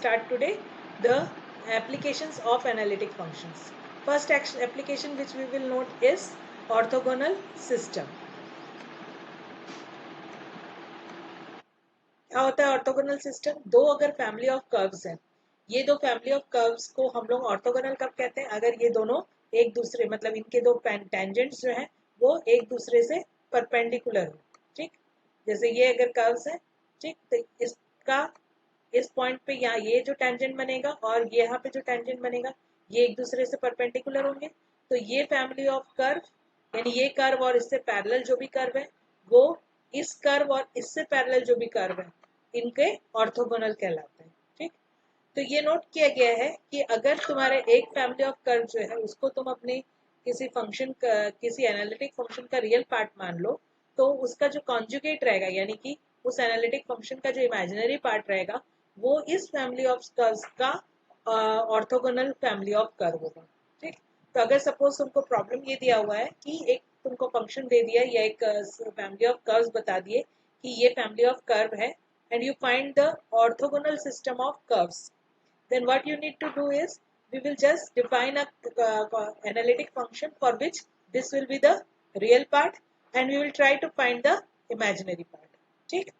Start today the applications of analytic functions. First application which we will note is orthogonal system. क्या होता है orthogonal system? दो अगर family of curves हैं, ये दो फैमिली ऑफ कर्व्स को हम लोग ऑर्थोगोनल कब कहते हैं? अगर ये दोनों एक दूसरे मतलब इनके दो टेंजेंट्स जो हैं वो एक दूसरे से परपेंडिकुलर हो। ठीक, जैसे ये अगर कर्व्स है, ठीक, तो इसका इस पॉइंट पे यहाँ ये जो टेंजेंट बनेगा और यहाँ पे जो टेंजेंट बनेगा ये एक दूसरे से परपेंडिकुलर होंगे। तो ये फैमिली ऑफ कर्व यानी ये कर्व और इससे पैरेलल जो भी कर्व है वो इस कर्व और इससे पैरेलल जो भी कर्व है इनके ऑर्थोगोनल कहलाते हैं। ठीक, तो ये नोट किया गया है कि अगर तुम्हारे एक फैमिली ऑफ कर्व जो है उसको तुम अपने किसी फंक्शन का किसी एनालिटिक फंक्शन का रियल पार्ट मान लो, तो उसका जो कॉन्जुगेट रहेगा यानी कि उस एनालिटिक फंक्शन का जो इमेजिनरी पार्ट रहेगा वो इस फैमिली ऑफ कर्व्स का ऑर्थोगोनल फैमिली ऑफ कर्व होगा। ठीक, तो अगर सपोज तुमको प्रॉब्लम ये दिया हुआ है कि एक तुमको फंक्शन दे दिया या एक फैमिली ऑफ कर्व्स बता दिए कि ये फैमिली ऑफ कर्व है and you find the orthogonal system of curves, then what you need to do is we will just define a analytic function for which this will be the real part and we will try to find the imaginary part. ठीक,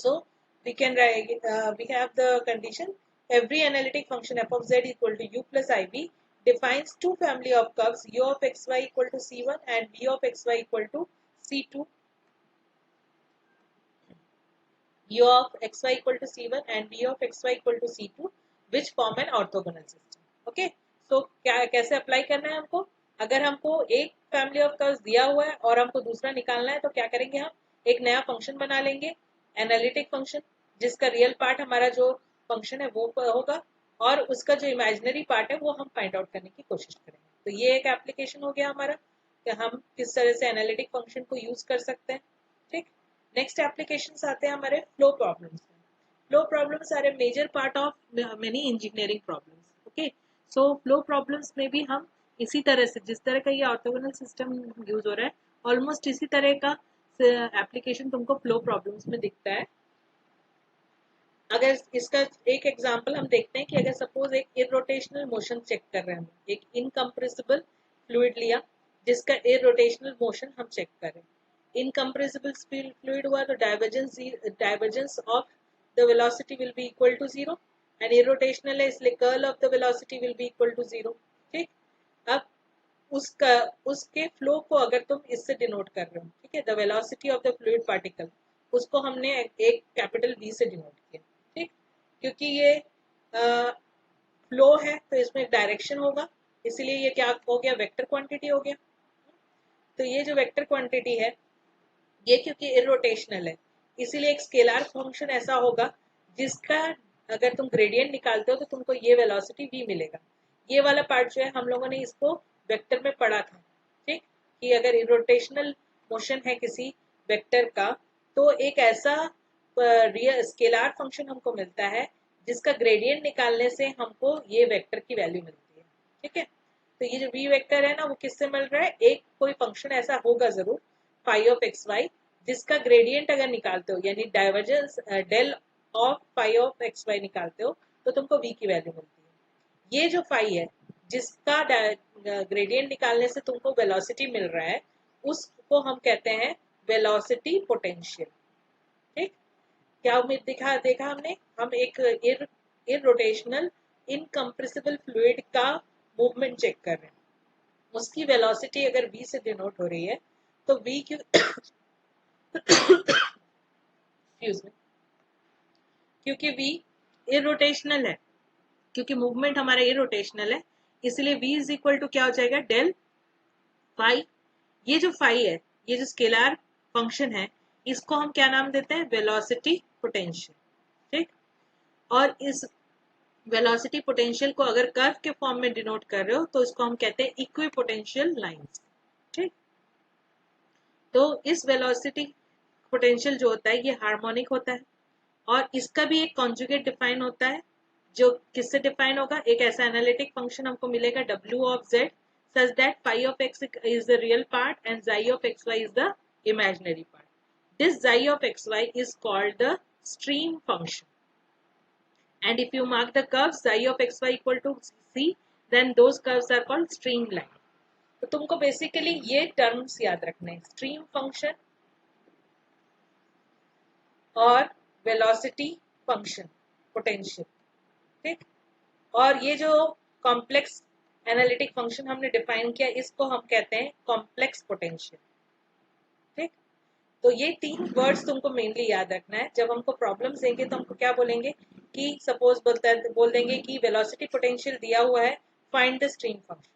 so we can write we have the condition every analytic function f of z equal to u plus ib defines two family of curves u of xy equal to c1 and v of xy equal to c2, u of xy equal to c1 and v of xy equal to c2 which form an orthogonal system. Okay, so क्या कैसे apply करना है हमको? अगर हमको एक family of curves दिया हुआ है और हमको दूसरा निकालना है तो क्या करेंगे? हम एक नया फंक्शन बना लेंगे एनालिटिक फंक्शन जिसका रियल पार्ट हमारा जो फंक्शन है वो होगा और उसका जो इमेजिनरी पार्ट है वो हम फाइंड आउट करने की कोशिश करेंगे। तो ये एक एप्लीकेशन हो गया हमारा कि हम किस तरह से एनालिटिक फंक्शन को यूज कर सकते हैं। ठीक, नेक्स्ट एप्लीकेशंस आते हैं हमारे फ्लो प्रॉब्लम्स में। Flow problems are a major part of many engineering problems. Okay, so flow problems में भी हम इसी तरह से जिस तरह का ये ऑर्थोगोनल सिस्टम यूज हो रहा है ऑलमोस्ट इसी तरह का एप्लीकेशन तुमको फ्लो प्रॉब्लम्स में दिखता है। अगर इसका एक एग्जांपल हम देखते हैं कि अगर सपोज एक इरोटेशनल मोशन चेक कर रहे हैं, हम एक इनकम्प्रेसिबल फ्लूइड लिया जिसका इरोटेशनल मोशन हम चेक कर रहे हैं। इनकम्प्रेसिबल फ्लूइड हुआ तो divergence of the velocity will be equal to zero and irrotational है इसलिए curl of the velocity will be equal to zero. ठीक, अब उसका उसके फ्लो को अगर तुम इससे डिनोट कर रहे हो, ठीक है, the velocity of the fluid particle उसको हमने एक कैपिटल वी से डिनोट किया। ठीक, क्योंकि ये फ्लो है तो इसमें डायरेक्शन होगा इसलिए ये क्या हो गया? वेक्टर क्वांटिटी हो गया। तो ये जो वेक्टर क्वांटिटी है ये क्योंकि इरोटेशनल है इसीलिए एक स्केलर फंक्शन ऐसा होगा जिसका अगर तुम ग्रेडियंट निकालते हो तो तुमको ये वेलोसिटी v मिलेगा। ये वाला पार्ट जो है हम लोगों ने इसको वेक्टर में पढ़ा था। ठीक, कि अगर इरोटेशनल मोशन है किसी वेक्टर का तो एक ऐसा रियल स्केलर फंक्शन हमको मिलता है जिसका ग्रेडियंट निकालने से हमको ये वेक्टर की वैल्यू मिलती है। ठीक है, तो ये जो v वेक्टर है ना वो किससे मिल रहा है? एक कोई फंक्शन ऐसा होगा जरूर फाई ऑफ एक्स वाई जिसका ग्रेडियंट अगर निकालते हो यानी divergence del of phi of x y निकालते हो तो तुमको v की वैल्यू मिलती है। ये जो फाई है जिसका ग्रेडियंट निकालने से तुमको वेलोसिटी मिल रहा है उसको हम कहते हैं वेलोसिटी पोटेंशियल। ठीक, क्या उम्मीद देखा हमने? हम एक इररोटेशनल इनकम्प्रेसिबल फ्लूइड का मूवमेंट चेक कर रहे हैं, उसकी वेलोसिटी अगर v से डिनोट हो रही है तो v क्यों एक्सक्यूज मी, क्योंकि v इरोटेशनल है, क्योंकि मूवमेंट हमारा इरोटेशनल है इसलिए v इज इक्वल टू क्या हो जाएगा? Del phi. ये जो फाई है ये जो स्केलर फंक्शन है इसको हम क्या नाम देते हैं? Velocity potential. ठीक, और इस वेलोसिटी पोटेंशियल को अगर कर्व के फॉर्म में डिनोट कर रहे हो तो इसको हम कहते हैं इक्विपोटेंशियल लाइंस। ठीक, तो इस वेलोसिटी पोटेंशियल जो होता है ये हार्मोनिक होता है और इसका भी एक कॉन्जुगेट डिफाइन होता है जो किससे डिफाइन होगा? एक ऐसा एनालिटिक फंक्शन हमको मिलेगा w of z such that phi of x is the real part and xi of xy is the imaginary part. This xi of xy is called the stream function and if you mark the curves I of xy equal to c, then those curves are called streamline. तो तुमको basically ये terms याद रखने हैं, stream function और velocity function potential, ठीक। और ये जो कॉम्प्लेक्स एनालिटिक फंक्शन हमने डिफाइन किया इसको हम कहते हैं कॉम्प्लेक्स पोटेंशियल, ठीक। तो ये तीन वर्ड्स तुमको मेनली याद रखना है। जब हमको प्रॉब्लम्स देंगे तो हमको क्या बोलेंगे कि सपोज बोल देंगे कि वेलोसिटी पोटेंशियल दिया हुआ है, फाइंड द स्ट्रीम फंक्शन,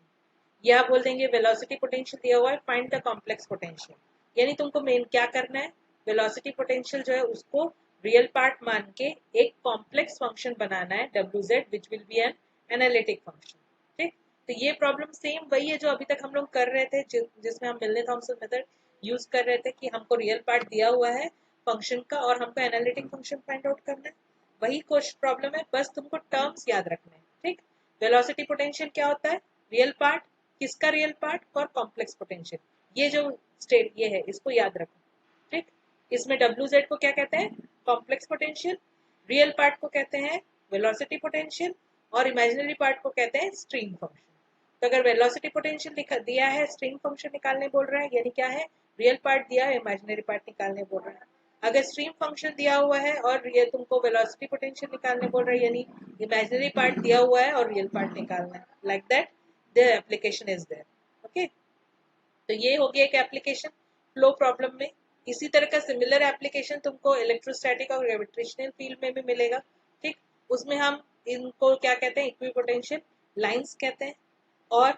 या बोल देंगे वेलोसिटी पोटेंशियल दिया हुआ है, फाइंड द कॉम्प्लेक्स पोटेंशियल। यानी तुमको मेन क्या करना है, वेलोसिटी पोटेंशियल जो है उसको रियल पार्ट मान के एक कॉम्प्लेक्स फंक्शन बनाना है wz which will be an analytic function, ठीक। तो ये प्रॉब्लम सेम वही है जो अभी तक हम लोग कर रहे थे, जिसमें हम मिलने थॉमसन मेथड यूज कर रहे थे कि हमको रियल पार्ट दिया हुआ है फंक्शन का और हमको एनालिटिक फंक्शन फाइंड आउट करना है। वही क्वेश्चन प्रॉब्लम है, बस तुमको टर्म्स याद रखने हैं, ठीक। वेलोसिटी पोटेंशियल क्या होता है, रियल पार्ट, किसका रियल पार्ट, और कॉम्प्लेक्स पोटेंशियल। ये जो स्टेट ये है इसको याद रखो, ठीक। इसमें wz को क्या कहते हैं, कॉम्प्लेक्स पोटेंशियल, रियल पार्ट को कहते हैं वेलोसिटी पोटेंशियल, और इमेजिनरी पार्ट को कहते हैं स्ट्रीम फंक्शन। तो अगर वेलोसिटी पोटेंशियल दिया है, स्ट्रीम फंक्शन निकालने बोल रहा है, यानी क्या है, रियल पार्ट दिया है, इमेजिनरी पार्ट निकालने बोल रहा है। अगर स्ट्रीम फंक्शन दिया हुआ है और ये तुमको वेलोसिटी पोटेंशियल निकालने बोल रहा है, यानी इमेजिनरी पार्ट दिया हुआ है और रियल पार्ट निकालना है। Like that the application is there, okay. तो ये हो गया एक एप्लीकेशन फ्लो प्रॉब्लम में। इसी तरह का सिमिलर एप्लीकेशन तुमको इलेक्ट्रोस्टैटिक और ग्रेविटेशनल फील्ड में भी मिलेगा, ठीक। उसमें हम इनको क्या कहते हैं, इक्विपोटेंशियल लाइंस कहते हैं, और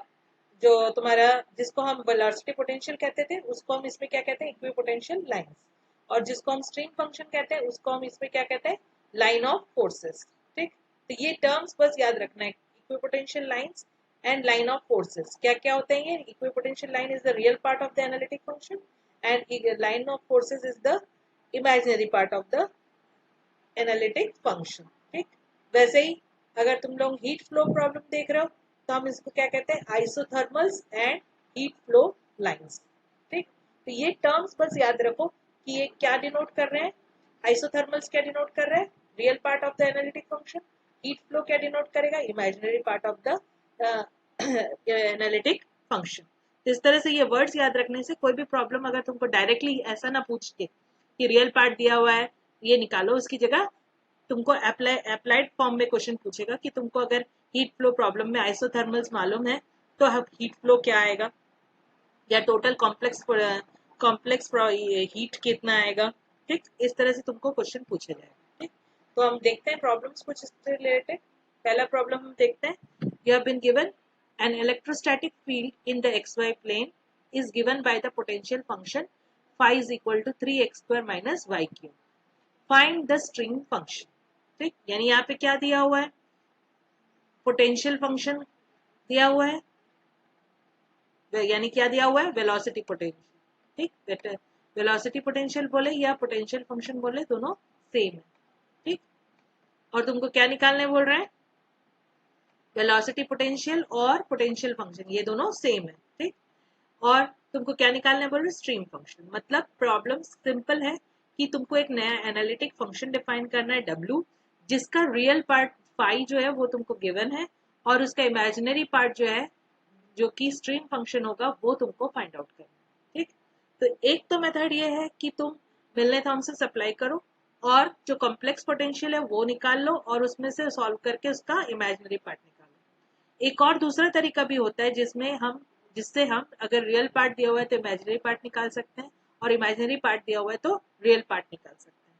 जो तुम्हारा जिसको हम वेलोसिटी पोटेंशियल कहते थे उसको हम इसमें क्या कहते हैं, इक्विपोटेंशियल लाइंस, और जिसको हम स्ट्रीम फंक्शन कहते हैं उसको हम इसमें क्या कहते हैं, लाइन ऑफ फोर्सेस, ठीक। तो ये टर्म्स बस याद रखना है, equipotential lines and line of forces। क्या क्या होते हैं ये, equipotential line is the real part of the analytic function and line of forces is the imaginary part of the analytic function, ठीक। वैसे ही अगर तुम लोग हीट फ्लो प्रॉब्लम देख रहे हो तो हम इसको क्या कहते हैं, आइसोथर्मल्स एंड हीट फ्लो लाइंस, ठीक। तो ये टर्म्स बस याद रखो कि ये क्या डिनोट कर रहे हैं, आइसोथर्मल्स क्या डिनोट कर रहे हैं, real part of the analytic function, heat flow क्या डिनोट करेगा, imaginary part of the analytic function. इस तरह से ये वर्ड्स याद रखने से कोई भी प्रॉब्लम अगर तुमको डायरेक्टली ऐसा ना पूछ के कि रियल पार्ट दिया हुआ है ये निकालो, उसकी जगह तुमको अप्लाइड फॉर्म में क्वेश्चन पूछेगा कि तुमको अगर हीट फ्लो प्रॉब्लम में आइसोथर्मल्स मालूम है तो अब हीट फ्लो क्या आएगा, या टोटल कॉम्प्लेक्स हीट कितना आएगा, ठीक। इस तरह से तुमको क्वेश्चन पूछे जाएगा, ठीक। तो हम देखते हैं प्रॉब्लम्स कुछ इससे रिलेटेड। पहला प्रॉब्लम हम देखते हैं, you have been given an electrostatic field in the xy plane is given by the potential function phi is equal to 3x square minus y cube. Find the string function, ठीक। यानी यहाँ पे क्या दिया हुआ है, पोटेंशियल फंक्शन दिया हुआ है, यानी क्या दिया हुआ है, वेलोसिटी पोटेंशियल, ठीक। वेलोसिटी पोटेंशियल बोले या पोटेंशियल फंक्शन बोले दोनों सेम है, ठीक। और तुमको क्या निकालने बोल रहे हैं, वेलोसिटी पोटेंशियल और पोटेंशियल फंक्शन ये दोनों सेम है, ठीक। और तुमको क्या निकालने बोल रहे हैं, स्ट्रीम फंक्शन। मतलब प्रॉब्लम सिंपल है कि तुमको एक नया एनालिटिक फंक्शन डिफाइन करना है w, जिसका रियल पार्ट फाई जो है वो तुमको गिवन है, और उसका इमेजिनरी पार्ट जो है जो कि स्ट्रीम फंक्शन होगा वो तुमको फाइंड आउट करना है, ठीक। तो एक तो मेथड ये है कि तुम मिलने थॉमसन सप्लाई करो और जो कॉम्प्लेक्स पोटेंशियल है वो निकाल लो और उसमें से सॉल्व करके उसका इमेजिनरी पार्ट निकालो। एक और दूसरा तरीका भी होता है जिससे हम अगर रियल पार्ट दिया हुआ है तो इमेजिनरी पार्ट निकाल सकते हैं, और इमेजिनरी पार्ट दिया हुआ है तो रियल पार्ट निकाल सकते हैं।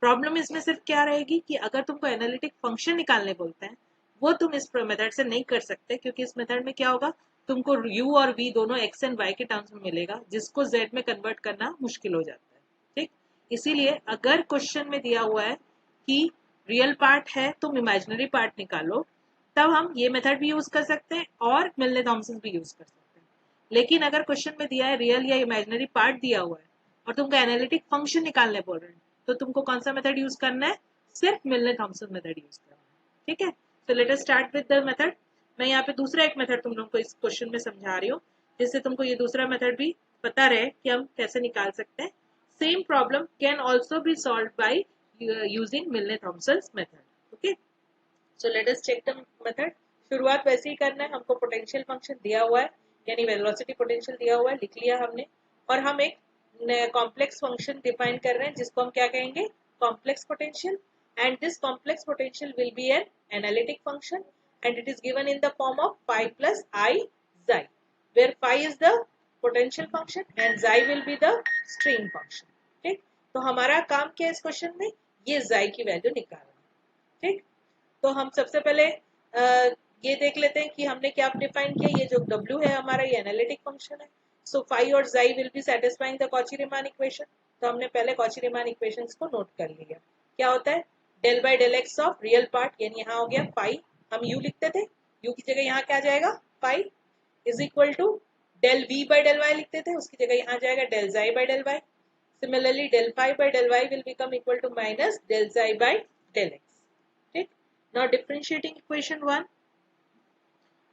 प्रॉब्लम इसमें सिर्फ क्या रहेगी कि अगर तुमको एनालिटिक फंक्शन निकालने बोलते हैं वो तुम इस मेथड से नहीं कर सकते, क्योंकि इस मेथड में क्या होगा, तुमको u और v दोनों x एंड y के टर्म्स में मिलेगा, जिसको z में कन्वर्ट करना मुश्किल हो जाता है, ठीक। इसीलिए अगर क्वेश्चन में दिया हुआ है कि रियल पार्ट है तुम इमेजिनरी पार्ट निकालो, तब हम ये मेथड भी यूज कर सकते हैं और मिलने थॉमसन भी यूज कर सकते हैं। लेकिन अगर क्वेश्चन में दिया है रियल या इमेजिनरी पार्ट दिया हुआ है और तुमको एनालिटिक फंक्शन निकालने बोल रहे हैं, तो तुमको कौन सा मेथड यूज करना है, सिर्फ मिलने थॉमसन मेथड यूज करना है, ठीक है। तो let us start with the method. मैं यहाँ पे दूसरा एक मेथड तुम लोगों को इस क्वेश्चन में समझा रही हूँ, जिससे तुमको ये दूसरा मेथड भी पता रहे कि हम कैसे निकाल सकते हैं। Same problem can also be solved by using Milne Thomson method, okay. So let us check the method. शुरुआत वैसे ही करना है, हमको पोटेंशियल फंक्शन दिया हुआ है यानी वेलोसिटी पोटेंशियल दिया हुआ है, लिख लिया हमने। और हम एक कॉम्प्लेक्स फंक्शन डिफाइन कर रहे हैं जिसको हम क्या कहेंगे, complex potential. And this complex potential will be an analytic function and it is given in the form of phi plus I xi, where phi is the potential function and xi will be the string function। ठीक, तो हमारा काम क्या है इस question में, ये xi की वैल्यू निकालना। ठीक, तो हम सबसे पहले ये देख लेते हैं कि हमने क्या डिफाइन किया। ये जो w है हमारा, ये एनालिटिक फंक्शन है। सो फाई और xi will be satisfying the Cauchy-Riemann equation. तो हमने पहले कॉची-रीमान इक्वेशंस को नोट कर लिया। क्या होता है, del by del x of real part, यानी यहाँ हो गया फाई, हम u लिखते थे, u की जगह यहाँ क्या जाएगा, phi is equal to del v by del y लिखते थे, उसकी जगह यहाँ जाएगा del xi by del y। Similarly del phi by del y will become equal to minus del xi by del x। ठीक, now differentiating equation 1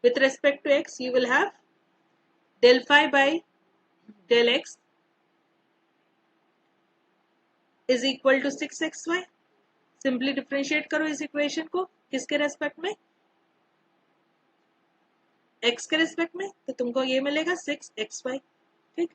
with respect to x, you will have del phi by del x is equal to 6xy। Simply differentiate करो इस equation को, किसके respect में, x के respect में, तो तुमको ये मिलेगा 6xy। ठीक,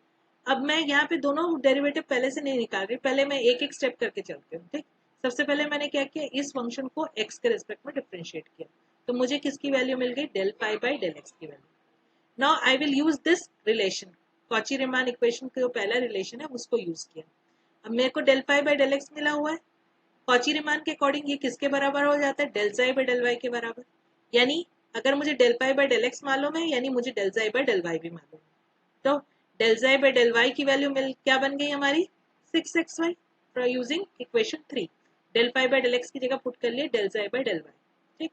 अब मैं यहाँ पे दोनों डेरिवेटिव पहले से नहीं निकाल रही, पहले मैं एक एक स्टेप करके चलती हूँ। ठीक, सबसे पहले मैंने क्या किया, इस फंक्शन को x के रेस्पेक्ट में डिफरेंशिएट किया, तो मुझे किसकी वैल्यू मिल गई, del phi by del x की value. Now I will use this relation, Cauchy Riemann equation का जो पहला रिलेशन है उसको यूज किया। अब मेरे को del phi by del x मिला हुआ है, कॉची-रीमान के अकॉर्डिंग ये किसके बराबर हो जाता है, del xi by del y के बराबर। यानी अगर मुझे del phi by del x मालूम है, यानी मुझे del xi by del y भी मालूम है। तो del xi by del y की वैल्यू मिल क्या बन गई हमारी, 6xy using equation 3। Del phi by del x की जगह पुट कर लिए del xi by del y। ठीक,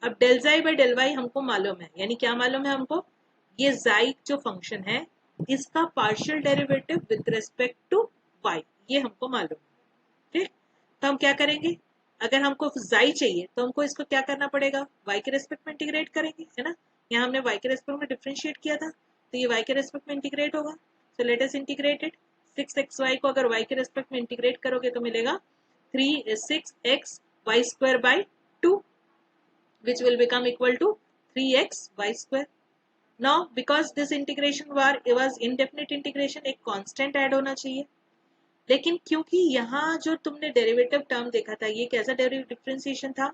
अब del xi by del y हमको मालूम है, यानी क्या मालूम है हमको, ये xi जो फंक्शन है इसका partial derivative with respect to y, ये हमको मालूम है। ठीक, तो हम क्या करेंगे, अगर हमको xi चाहिए तो हमको इसको क्या करना पड़ेगा, y के रेस्पेक्ट में इंटीग्रेट करेंगे, है ना। यहाँ हमने y के रेस्पेक्ट में डिफरेंशिएट किया था, तो ये y के रेस्पेक्ट में इंटीग्रेट होगा। सो let us integrate it. 6xy को अगर y के रेस्पेक्ट में इंटीग्रेट करोगे तो मिलेगा 6xy square by 2, which will become equal to 3xy square। Now because this integration was indefinite integration, एक constant ऐड होना चाहिए। लेकिन क्योंकि यहाँ जो तुमने डेरिवेटिव टर्म देखा था, ये कैसा डिफरेंशिएशन था,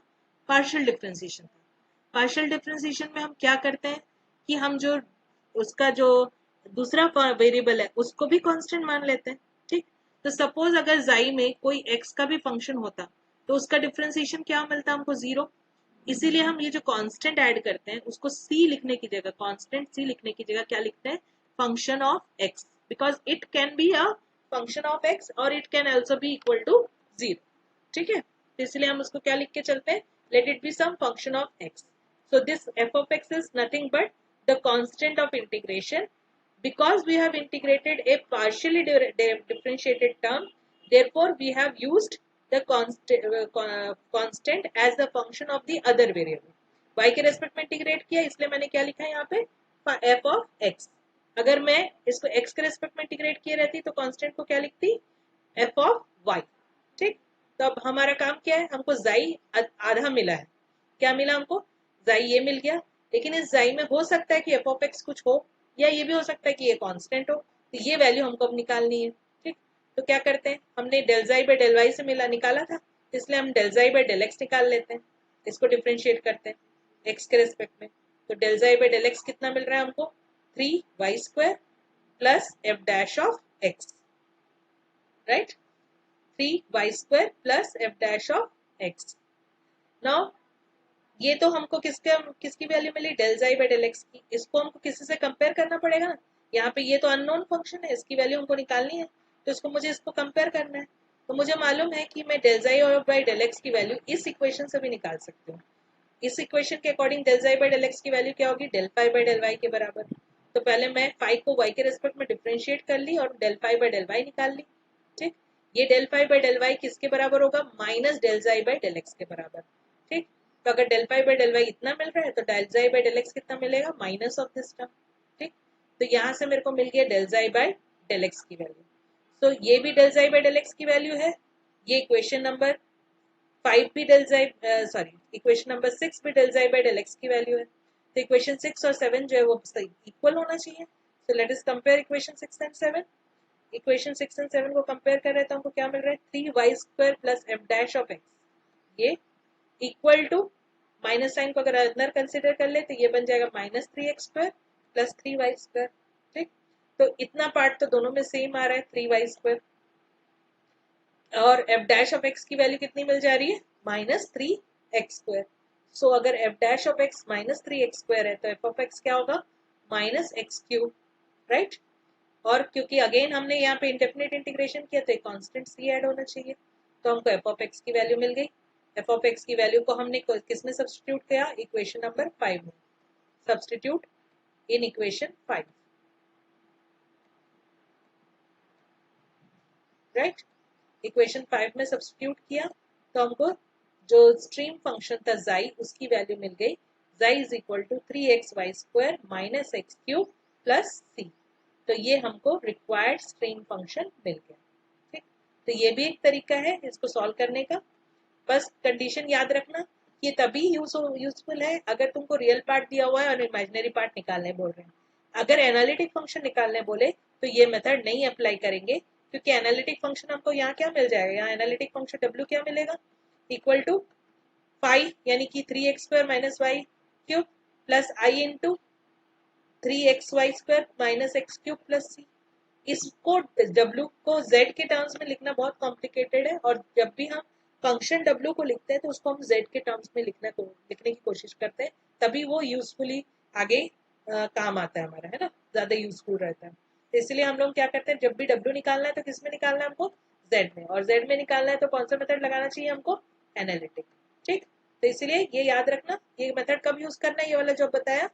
पार्शियल डिफरेंशिएशन था। पार्शियल डिफरेंशिएशन में हम क्या करते हैं कि हम जो उसका जो दूसरा वेरिएबल है उसको भी कांस्टेंट मान लेते हैं। ठीक, तो सपोज अगर xi में कोई x का भी फंक्शन होता तो उसका डिफरेंशिएशन क्या मिलता हमको, 0। इसीलिए हम ये जो कांस्टेंट ऐड करते हैं उसको c लिखने की जगह, कांस्टेंट c लिखने की जगह क्या लिखते हैं, function of x, because it can be a function of x और it can also be equal to 0। ठीक है, तो इसलिए हम उसको क्या लिख के चलते हैं, let it be some function of x। So this f of x is nothing but the constant of integration, because we have integrated a partially differentiated term, therefore we have used the constant as the function of the other variable। y के respect में integrate किया, इसलिए मैंने क्या लिखा है यहाँ पे, f of x। अगर मैं इसको x के रेस्पेक्ट में इंटीग्रेट किए रहती तो कांस्टेंट को क्या लिखती, f of y। ठीक, तो अब हमारा काम क्या है, हमको xi आधा मिला है, क्या मिला हमको, xi ये मिल गया। लेकिन इस xi में हो सकता है कि f of x कुछ हो, या ये भी हो सकता है कि ये कांस्टेंट हो, तो ये वैल्यू हमको अब निकालनी है। ठीक, तो क्या करते हैं, हमने del xi by del y से निकाला था, इसलिए हम del xi by del x निकाल लेते हैं, इसको डिफरेंशिएट करते हैं x के रेस्पेक्ट में। तो del xi by del x कितना मिल रहा है हमको, 3y square plus f dash of x, right, 3y square plus f dash of x। Now ये तो हमको किसकी वैल्यू मिली, del xi by del x की। इसको हमको किसी से कंपेयर करना पड़ेगा ना, यहाँ पे ये तो अननोन फंक्शन है, इसकी वैल्यू हमको निकालनी है, तो इसको मुझे इसको कंपेयर करना है। तो मुझे मालूम है कि मैं डेल xi और बाय डेल x की वैल्यू इस इक्वेशन से भी निकाल सकती हूँ। इस इक्वेशन के according del xi by del x की वैल्यू क्या होगी, del phi by del y के बराबर। तो पहले मैं फाई को y के रेस्पेक्ट में डिफरेंशिएट कर ली और del phi by del y निकाल ली। ठीक, ये del phi by del y किसके बराबर होगा, minus del xi by del x के बराबर। ठीक, तो अगर del phi by del y इतना मिल रहा है तो del xi by del x कितना मिलेगा, माइनस ऑफ दिस टर्म। ठीक, तो यहाँ से मेरे को मिल गया del xi by del x की वैल्यू। तो ये भी del xi by del x की वैल्यू है, ये इक्वेशन नंबर 5 भी डेल जाई सॉरी इक्वेशन नंबर 6 भी del xi by del x की वैल्यू है, तो इक्वेशन 6 और 7 जो है वो इक्वल होना चाहिए। सो let us compare equation 6 and 7। Equation 6 and 7 को कंपेयर कर रहे हैं तो हमको क्या मिल रहा है, 3y² plus F dash of x, ये इक्वल टू माइनस साइन को अगर अंदर कंसिडर कर ले तो ये बन जाएगा -3x² प्लस 3y²। ठीक, तो इतना पार्ट तो दोनों में सेम आ रहा है 3y², और एफ डैश ऑफ एक्स की वैल्यू कितनी मिल जा रही है, -3x²। सो अगर F dash of x -3x² है तो एफ ऑफ एक्स क्या होगा, -x³, राइट। और क्योंकि अगेन हमने यहाँ पे इंडेफिनिट इंटीग्रेशन किया तो एक कांस्टेंट सी ऐड होना चाहिए, तो हमको एफ ऑफ एक्स की वैल्यू मिल गई। एफ ऑफ एक्स की वैल्यू को हमने किस में सब्स्टिट्यूट किया, इक्वेशन नंबर 5 में। Substitute in equation 5, right. Equation 5 में सब्स्टिट्यूट किया तो हमको जो स्ट्रीम फंक्शन था जाई उसकी वैल्यू मिल गई, xi is equal to 3xy² minus x³ plus c। तो ये हमको रिक्वायर्ड स्ट्रीम फंक्शन मिल गया। ठीक, तो ये भी एक तरीका है इसको सॉल्व करने का। बस कंडीशन याद रखना, ये तभी यूजफुल है अगर तुमको रियल पार्ट दिया हुआ है और इमेजिनरी पार्ट निकालने बोल रहे हैं। अगर एनालिटिक फंक्शन निकालने बोले तो ये मेथड नहीं अप्लाई करेंगे, क्योंकि एनालिटिक फंक्शन हमको यहाँ क्या मिल जाएगा, यहाँ एनालिटिक फंक्शन w क्या मिलेगा, इक्वल टू 5 यानी कि 3x² minus y³ plus i into 3xy² minus x³ plus c। इसको w को z के टर्म्स में लिखना बहुत कॉम्प्लिकेटेड है, और जब भी हम फंक्शन w को लिखते हैं तो उसको हम z के टर्म्स में लिखने की कोशिश करते हैं, तभी वो यूजफुली आगे काम आता है हमारा, है ना, ज्यादा यूजफुल रहता है। तो इसलिए हम लोग क्या करते हैं, जब भी w निकालना है तो किस में निकालना है हमको, z में, और z में निकालना है तो कौन सा मेथड लगाना चाहिए हमको, एनालिटिक। ठीक, तो इसलिए ये याद रखना, ये मेथड कब यूज करना है, ये वाला जो बताया,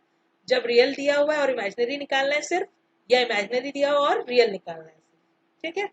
जब रियल दिया हुआ है और इमेजिनरी निकालना है सिर्फ, या इमेजिनरी दिया हुआ और रियल निकालना है। ठीक है।